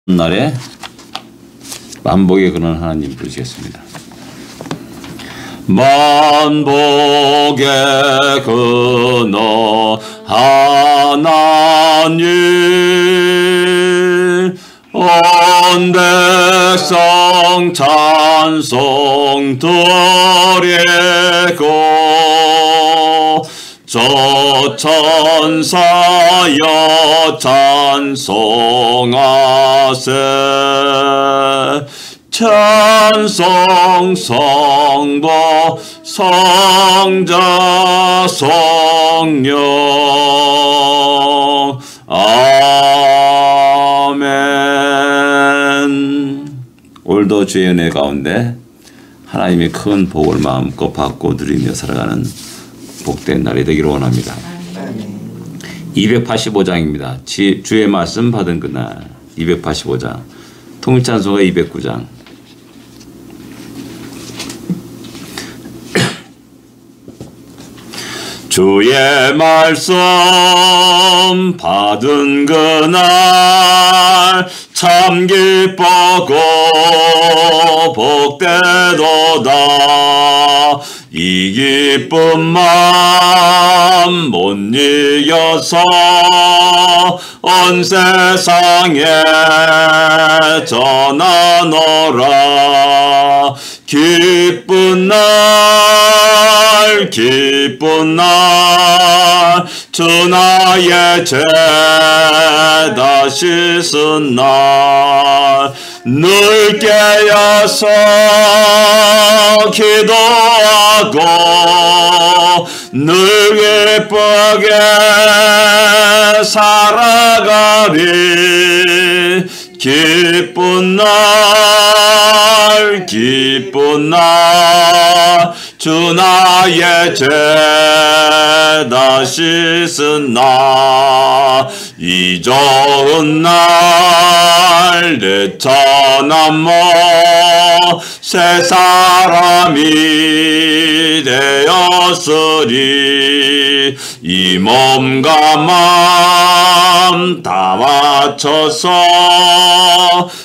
날에 만복의 근원 하나님 부르시겠습니다. 만복의 근원 하나님 온 백성 찬송 드리고 저 천사여 찬송하세 찬송 성부 성자 성령 아멘. 오늘도 주의 은혜 가운데 하나님의 큰 복을 마음껏 받고 누리며 살아가는 복된 날이 되기를 원합니다. 285장입니다. 주의 말씀 받은 그날 285장 통일찬송가 209장 주의 말씀 받은 그날 참 기쁘고 복되도다. 이 기쁜 마음 못 이겨서 온 세상에 전하노라. 기쁜 날 기쁜 날 주 나의 죄 다 씻은 날 늘 깨어서 기도하고 늘 기쁘게 살아가리. 기쁜 날 기쁜 날 주 나의 죄 다 씻은 날 이 좋은 날 내 천한 몸 새 사람이 되었으리. 이 몸과 마음 다 맞춰서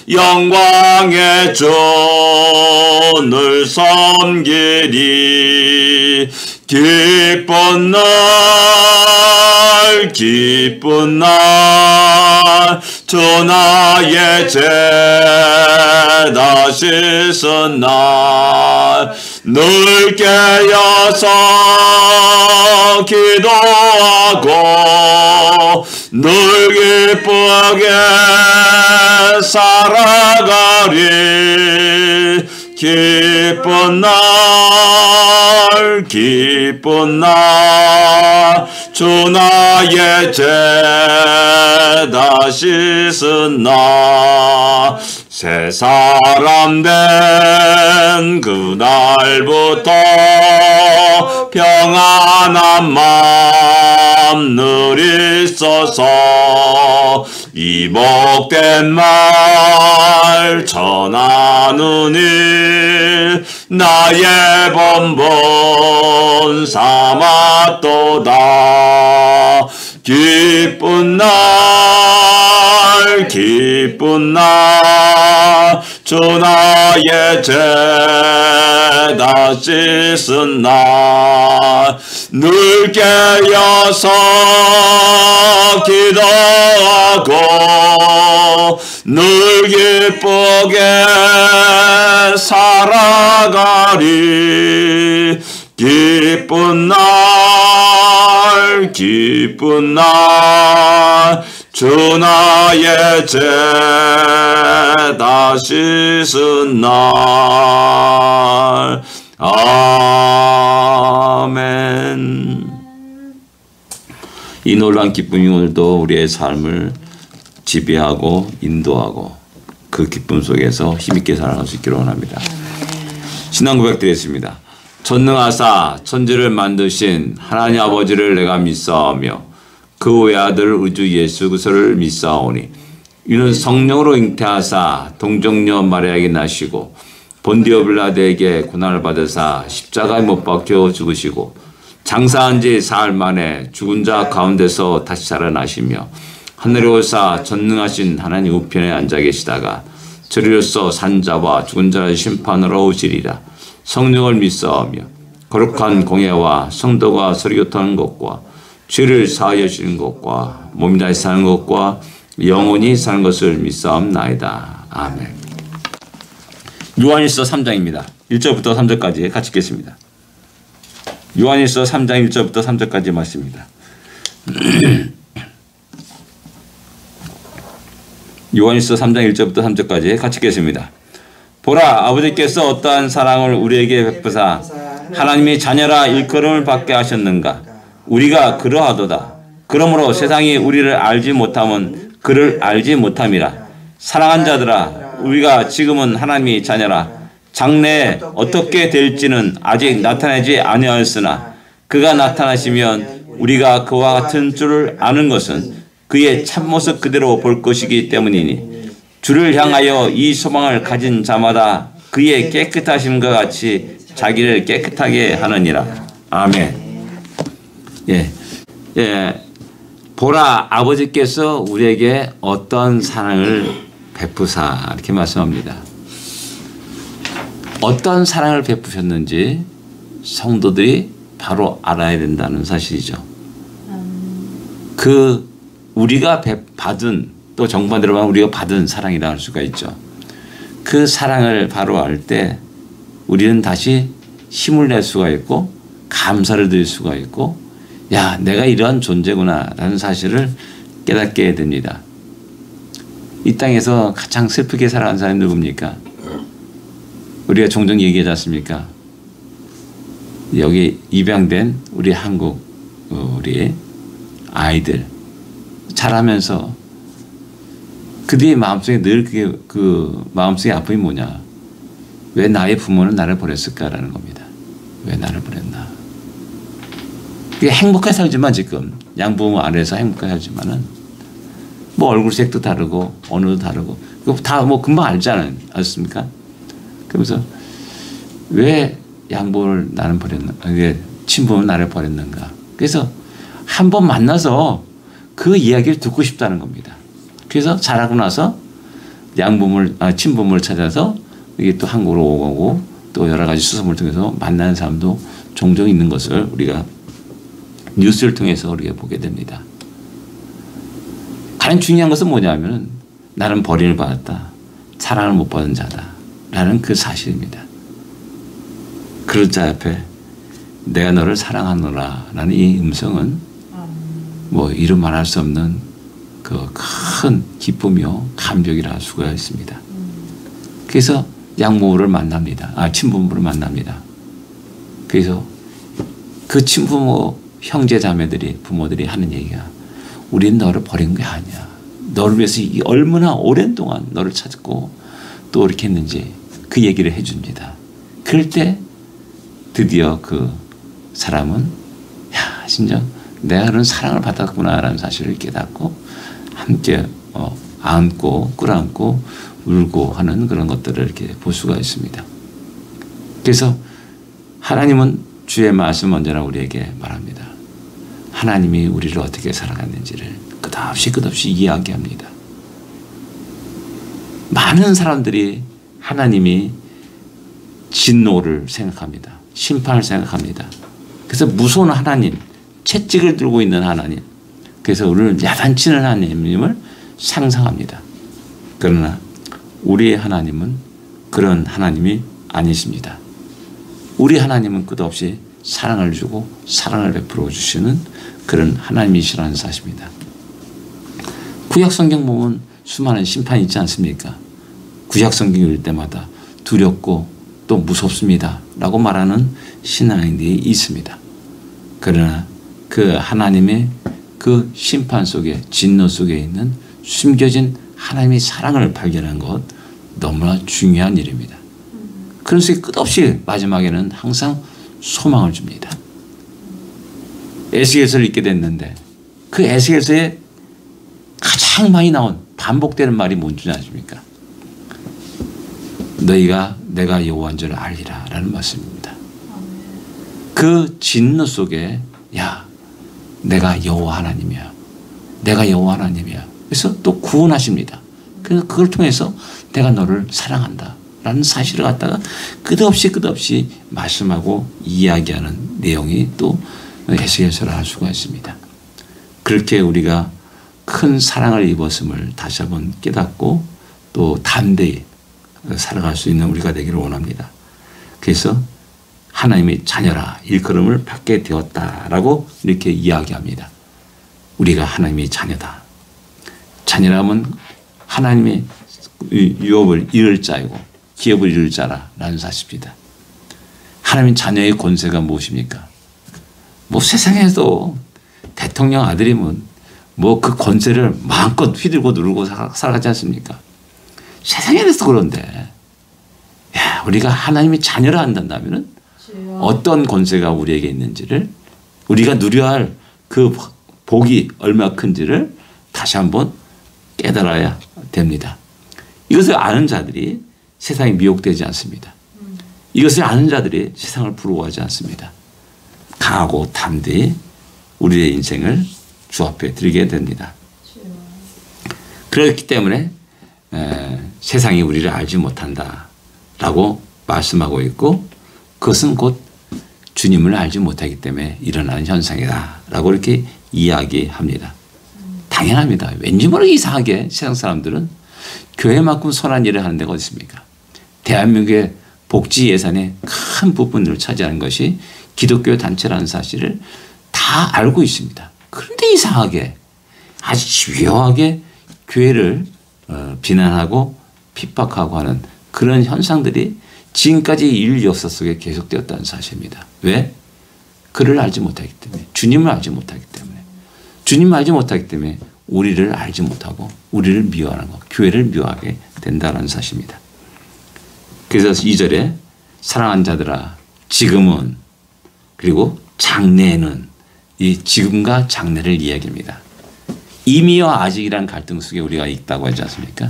영광의 주를 섬기리. 기쁜 날 기쁜 날 주 나의 죄 다 씻은 날 늘 깨어서 기도하고 늘 기쁘게 살아가리. 기쁜 날 기쁜 날 주 나의 죄 다 씻은 날 새 사람 된 그날부터 평안한 마음 늘 있어서 이 복된 말 전하느니 나의 본분 삼았도다. 기쁜 날 기쁜 날 주 나의 죄 다 씻은 날 늘 깨어서 기도하고 늘 기쁘게 살아가리. 기쁜 날 기쁜 날 주 나의 죄 다 씻은 날 아멘. 이 놀라운 기쁨이 오늘도 우리의 삶을 지배하고 인도하고 그 기쁨 속에서 힘있게 살아갈 수 있기를 원합니다. 신앙 고백 드리겠습니다. 전능하사 천지를 만드신 하나님 아버지를 내가 믿사오며 그 외아들 우주 예수 그리스도를 믿사오니 이는 성령으로 잉태하사 동정녀 마리아에게 나시고 본디오 빌라도에게 고난을 받으사 십자가에 못 박혀 죽으시고 장사한 지 사흘 만에 죽은 자 가운데서 다시 살아나시며 하늘에 오사 전능하신 하나님 우편에 앉아 계시다가 저리로서 산자와 죽은 자의 심판으로 오시리라. 성령을 믿사오며 거룩한 공예와 성도가 서리교통하는 것과 죄를 사하여 주시는 것과 몸이 다시 사는 것과 영원히 사는 것을 믿사옵나이다. 아멘. 요한일서 3장입니다. 1절부터 3절까지 같이 읽겠습니다. 요한일서 3장 1절부터 3절까지 말씀입니다. 요한일서 3장 1절부터 3절까지 같이 읽겠습니다. 보라, 아버지께서 어떠한 사랑을 우리에게 베푸사 하나님이 자녀라 일컬음을 받게 하셨는가. 우리가 그러하도다. 그러므로 세상이 우리를 알지 못함은 그를 알지 못함이라. 사랑한 자들아, 우리가 지금은 하나님의 자녀라. 장래에 어떻게 될지는 아직 나타나지 아니하였으나 그가 나타나시면 우리가 그와 같은 줄을 아는 것은 그의 참모습 그대로 볼 것이기 때문이니 주를 향하여 이 소망을 가진 자마다 그의 깨끗하심과 같이 자기를 깨끗하게 하느니라. 아멘. 보라, 아버지께서 우리에게 어떤 사랑을 베푸사 이렇게 말씀합니다. 어떤 사랑을 베푸셨는지 성도들이 바로 알아야 된다는 사실이죠. 그 우리가 받은, 또 정반대로 말하면 우리가 받은 사랑이라 할 수가 있죠. 그 사랑을 바로 알 때 우리는 다시 힘을 낼 수가 있고 감사를 드릴 수가 있고, 야, 내가 이러한 존재구나 라는 사실을 깨닫게 됩니다. 이 땅에서 가장 슬프게 살아간 사람이 누굽니까? 우리가 종종 얘기하지 않습니까? 여기 입양된 우리 한국 우리 아이들 자라면서 그들의 마음속에 늘 그게 그 마음속의 아픔이 뭐냐? 왜 나의 부모는 나를 버렸을까라는 겁니다. 왜 나를 버렸나? 그게 행복하게 살지만 지금 양부모 안에서 행복하게 살지만은 뭐 얼굴색도 다르고 언어도 다르고 그거 다 뭐 금방 알잖아요. 알습니까? 그러면서 왜 양부모를 나는 버렸나? 왜 친부모는 나를 버렸는가? 그래서 한 번 만나서 그 이야기를 듣고 싶다는 겁니다. 그래서 자라고 나서 친부모를 찾아서 이게 또 한국으로 오고 또 여러 가지 수소문을 통해서 만나는 사람도 종종 있는 것을 우리가 뉴스를 통해서 우리가 보게 됩니다. 가장 중요한 것은 뭐냐면 나는 버림을 받았다. 사랑을 못 받은 자다. 라는 그 사실입니다. 그런 자 앞에 내가 너를 사랑하노라 라는 이 음성은 뭐 이루 말할 수 없는 그 큰 기쁨이요 감격이라 할 수가 있습니다. 그래서 양부모를 만납니다. 친부모를 만납니다. 그래서 그 친부모 형제 자매들이 부모들이 하는 얘기가 우리는 너를 버린 게 아니야. 너를 위해서 얼마나 오랜 동안 너를 찾고 또 이렇게 했는지 그 얘기를 해줍니다. 그럴 때 드디어 그 사람은 야 진짜 내가 그런 사랑을 받았구나라는 사실을 깨닫고 함께 안고 꿇안고 울고 하는 그런 것들을 이렇게 볼 수가 있습니다. 그래서 하나님은 주의 말씀 언제나 우리에게 말합니다. 하나님이 우리를 어떻게 살아갔는지를 끝없이 이야기합니다. 많은 사람들이 하나님이 진노를 생각합니다. 심판을 생각합니다. 그래서 무서운 하나님, 채찍을 들고 있는 하나님, 그래서 우리를 야단치는 하나님을 상상합니다. 그러나 우리의 하나님은 그런 하나님이 아니십니다. 우리 하나님은 끝없이 사랑을 주고 사랑을 베풀어 주시는 그런 하나님이시라는 사실입니다. 구약 성경 보면 수많은 심판이 있지 않습니까? 구약 성경 읽을 때마다 두렵고 또 무섭습니다 라고 말하는 신앙인들이 있습니다. 그러나 그 하나님의 그 심판 속에 진노 속에 있는 숨겨진 하나님의 사랑을 발견한 것 너무나 중요한 일입니다. 그래서 끝없이 마지막에는 항상 소망을 줍니다. 에스겔서를 읽게 됐는데 그 에스겔서에 가장 많이 나온 반복되는 말이 뭔지 아십니까? 너희가 내가 여호와인 줄 알리라 라는 말씀입니다. 그 진노 속에 야 내가 여호와 하나님이야. 내가 여호와 하나님이야. 그래서 또 구원하십니다. 그래서 그걸 통해서 내가 너를 사랑한다 라는 사실을 갖다가 끝없이 말씀하고 이야기하는 내용이 또 에스겔서를 할 수가 있습니다. 그렇게 우리가 큰 사랑을 입었음을 다시 한번 깨닫고 또 담대히 살아갈 수 있는 우리가 되기를 원합니다. 그래서 하나님의 자녀라 일컬음을 받게 되었다라고 이렇게 이야기합니다. 우리가 하나님의 자녀다. 자녀라면 하나님의 유업을 이룰 자이고 기업을 이룰 자라는 사실입니다. 하나님의 자녀의 권세가 무엇입니까? 뭐 세상에도 대통령 아들이면 뭐 그 권세를 마음껏 휘두르고 누르고 살아가지 않습니까? 세상에서 그런데 야, 우리가 하나님의 자녀라 한다면은 어떤 권세가 우리에게 있는지를 우리가 누려야 할 그 복이 얼마나 큰지를 다시 한번 깨달아야 됩니다. 이것을 아는 자들이 세상에 미혹되지 않습니다. 이것을 아는 자들이 세상을 부러워하지 않습니다. 강하고 담대히 우리의 인생을 주 앞에 드리게 됩니다. 그렇기 때문에 세상이 우리를 알지 못한다라고 말씀하고 있고 그것은 곧 주님을 알지 못하기 때문에 일어나는 현상이다라고 이렇게 이야기합니다. 당연합니다. 왠지 모르게 이상하게 세상 사람들은 교회만큼 선한 일을 하는 데가 어디 있습니까? 대한민국의 복지 예산의 큰 부분을 차지하는 것이 기독교 단체라는 사실을 다 알고 있습니다. 그런데 이상하게 아주 집요하게 교회를 비난하고 핍박하고 하는 그런 현상들이 지금까지 인류 역사 속에 계속되었다는 사실입니다. 왜? 그를 알지 못하기 때문에, 주님을 알지 못하기 때문에, 주님을 알지 못하기 때문에 우리를 알지 못하고 우리를 미워하는 것, 교회를 미워하게 된다는 사실입니다. 그래서 2절에 사랑하는 자들아 지금은 그리고 장래에는 이 지금과 장래를 이야기합니다. 이미와 아직이라는 갈등 속에 우리가 있다고 하지 않습니까?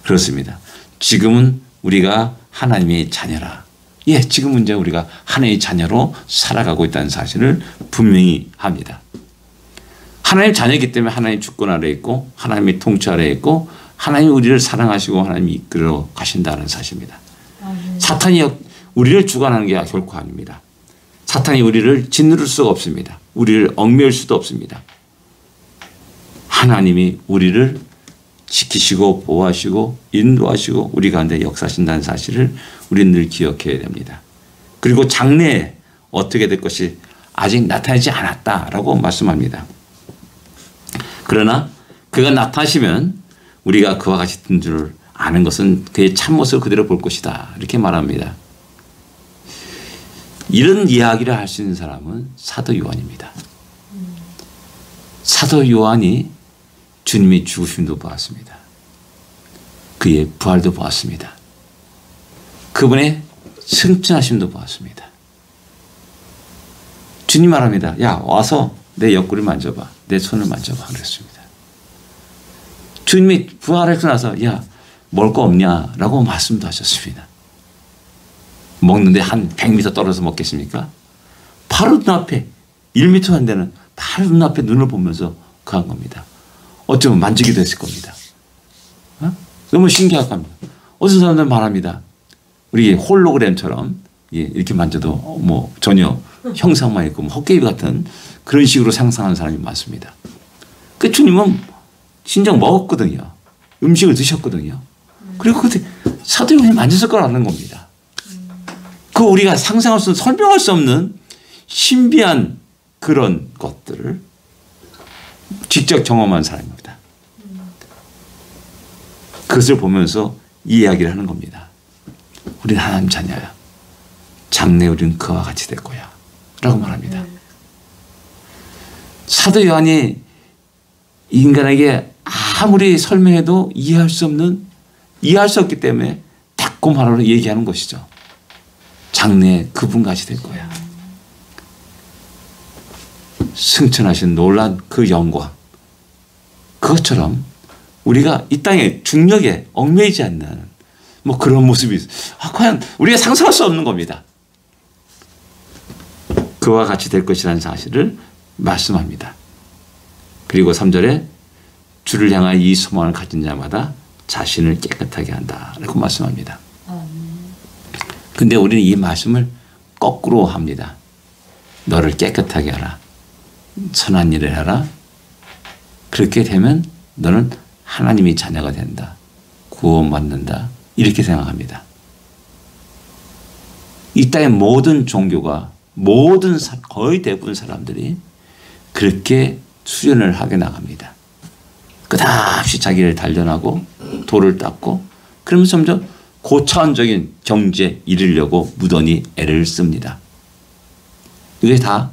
그렇습니다. 지금은 우리가 하나님의 자녀라. 예, 지금은 이제 우리가 하나님의 자녀로 살아가고 있다는 사실을 분명히 합니다. 하나님의 자녀이기 때문에 하나님의 주권 아래에 있고 하나님의 통치 아래에 있고 하나님이 우리를 사랑하시고 하나님이 이끌어 가신다는 사실입니다. 사탄이 우리를 주관하는 게 결코 아닙니다. 사탄이 우리를 짓누를 수가 없습니다. 우리를 얽매일 수도 없습니다. 하나님이 우리를 지키시고 보호하시고 인도하시고 우리 가운데 역사하신다는 사실을 우리는 늘 기억해야 됩니다. 그리고 장래에 어떻게 될 것이 아직 나타나지 않았다라고 말씀합니다. 그러나 그가 나타나시면 우리가 그와 같이 된 줄 아는 것은 그의 참모습을 그대로 볼 것이다 이렇게 말합니다. 이런 이야기를 할 수 있는 사람은 사도 요한입니다. 사도 요한이 주님의 죽으심도 보았습니다. 그의 부활도 보았습니다. 그분의 승천하심도 보았습니다. 주님 말합니다. 야 와서 내 옆구리 만져봐. 내 손을 만져봐 그랬습니다. 주님이 부활하고 나서 야 먹을 거 없냐라고 말씀도 하셨습니다. 먹는데 한 100m 떨어져서 먹겠습니까? 바로 눈앞에 1m 안 되는 바로 눈앞에 눈을 보면서 그 한 겁니다. 어쩌면 만지기도 했을 겁니다. 너무 신기할 겁니다. 어떤 사람들 말합니다. 우리 홀로그램처럼 이렇게 만져도 뭐 전혀 형상만 있고 뭐 헛개비 같은 그런 식으로 상상하는 사람이 많습니다. 그 주님은 진정 먹었거든요. 음식을 드셨거든요. 그리고 그때 사도 요한이 만졌을 거라는 겁니다. 그 우리가 상상할 수 설명할 수 없는 신비한 그런 것들을 직접 경험한 사람입니다. 그것을 보면서 이 이야기를 하는 겁니다. 우리는 하나님 자녀야. 장래 우리는 그와 같이 될 거야. 라고 말합니다. 사도 요한이 인간에게 아무리 설명해도 이해할 수 없기 때문에 닫고 말하러 얘기하는 것이죠. 장래에 그분같이 될 거야. 승천하신 놀란 그 영광. 그것처럼 우리가 이 땅의 중력에 얽매이지 않는 뭐 그런 모습이 과연 우리가 상상할 수 없는 겁니다. 그와 같이 될 것이라는 사실을 말씀합니다. 그리고 3절에 주를 향한 이 소망을 가진 자마다 자신을 깨끗하게 한다라고 말씀합니다. 근데 우리는 이 말씀을 거꾸로 합니다. 너를 깨끗하게 하라. 선한 일을 하라. 그렇게 되면 너는 하나님의 자녀가 된다. 구원받는다. 이렇게 생각합니다. 이 땅의 모든 종교가 거의 대부분 사람들이 그렇게 수련을 하게 나갑니다. 끝없이 자기를 단련하고 돌을 닦고 그러면서 점점 고차원적인 경지에 이르려고 무던히 애를 씁니다. 이게 다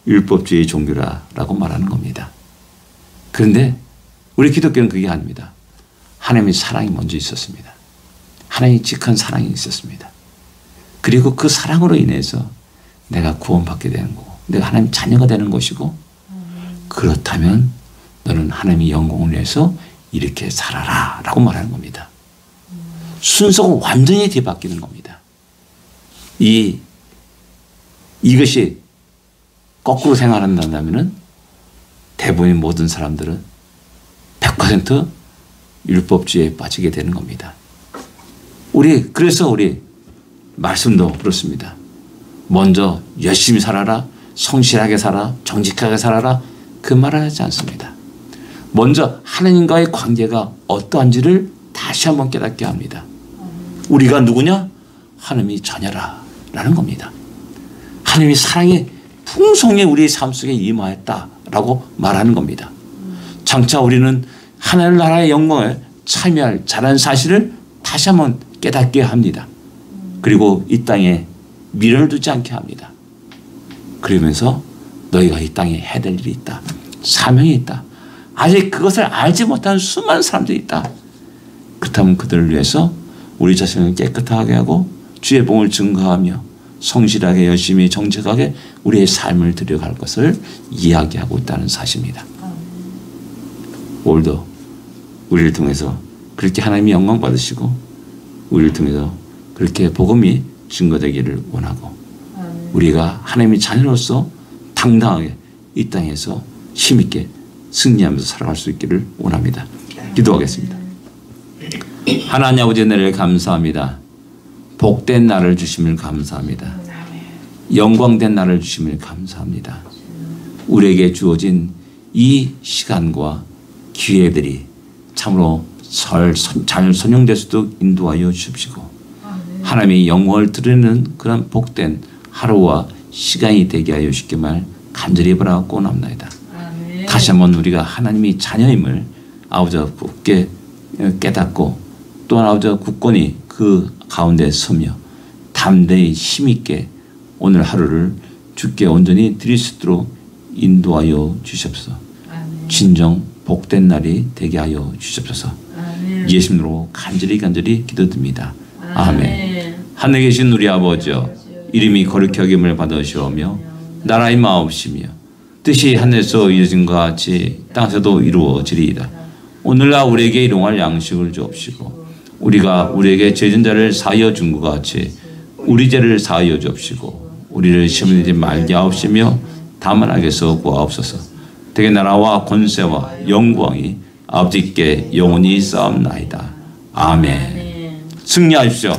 율법주의 종교라고 말하는 겁니다. 그런데 우리 기독교는 그게 아닙니다. 하나님의 사랑이 먼저 있었습니다. 하나님의 직한 사랑이 있었습니다. 그리고 그 사랑으로 인해서 내가 구원받게 되는 거고 내가 하나님 자녀가 되는 것이고 그렇다면 너는 하나님의 영광을 위해서 이렇게 살아라 라고 말하는 겁니다. 순서가 완전히 뒤바뀌는 겁니다. 이것이 거꾸로 생각한다면 대부분의 모든 사람들은 100% 율법주의에 빠지게 되는 겁니다. 그래서 우리 말씀도 그렇습니다. 먼저 열심히 살아라, 성실하게 살아, 정직하게 살아라 그 말을 하지 않습니다. 먼저 하나님과의 관계가 어떠한지를 다시 한번 깨닫게 합니다. 우리가 누구냐? 하나님의 자녀라 라는 겁니다. 하나님의 사랑이 풍성히 우리의 삶 속에 임하였다라고 말하는 겁니다. 장차 우리는 하나님 나라의 영광에 참여할 자라는 사실을 다시 한번 깨닫게 합니다. 그리고 이 땅에 미련을 두지 않게 합니다. 그러면서 너희가 이 땅에 해야 될 일이 있다. 사명이 있다. 아직 그것을 알지 못하는 수많은 사람들이 있다. 그렇다면 그들을 위해서 우리 자신을 깨끗하게 하고 주의 복을 증거하며 성실하게 열심히 정직하게 우리의 삶을 들여갈 것을 이야기하고 있다는 사실입니다. 오늘도 우리를 통해서 그렇게 하나님이 영광 받으시고 우리를 통해서 그렇게 복음이 증거되기를 원하고 우리가 하나님의 자녀로서 당당하게 이 땅에서 힘있게 승리하면서 살아갈 수 있기를 원합니다. 기도하겠습니다. 하나님 아버지 은혜를 감사합니다. 복된 날을 주심을 감사합니다. 영광된 날을 주심을 감사합니다. 우리에게 주어진 이 시간과 기회들이 참으로 잘 선용될 수 있도록 인도하여 주십시고 하나님의 영광을 드리는 그런 복된 하루와 시간이 되게 하여 주시기를 간절히 바라고 납나이다. 다시 한번 우리가 하나님의 자녀임을 아버지와 굳게 깨닫고 또한 아버지와 굳건히 그 가운데 서며 담대히 힘있게 오늘 하루를 주께 온전히 드릴 수 있도록 인도하여 주시옵소서. 진정 복된 날이 되게 하여 주시옵소서. 예수님으로 간절히 기도드립니다. 아멘. 하늘에 계신 우리 아버지여 이름이 거룩히 여김을 받으시오며 나라의 마옵시며 뜻이 하늘에서 이루어진 것 같이 땅에서도 이루어지리이다. 오늘날 우리에게 일용할 양식을 주옵시고 우리가 우리에게 죄진 자를 사하여 준 것 같이 우리 죄를 사하여 주옵시고 우리를 시험에 들지 말게 하옵시며 다만 악에서 구하옵소서. 되게 나라와 권세와 영광이 아버지께 영원히 쌓옵나이다. 아멘. 승리하십시오.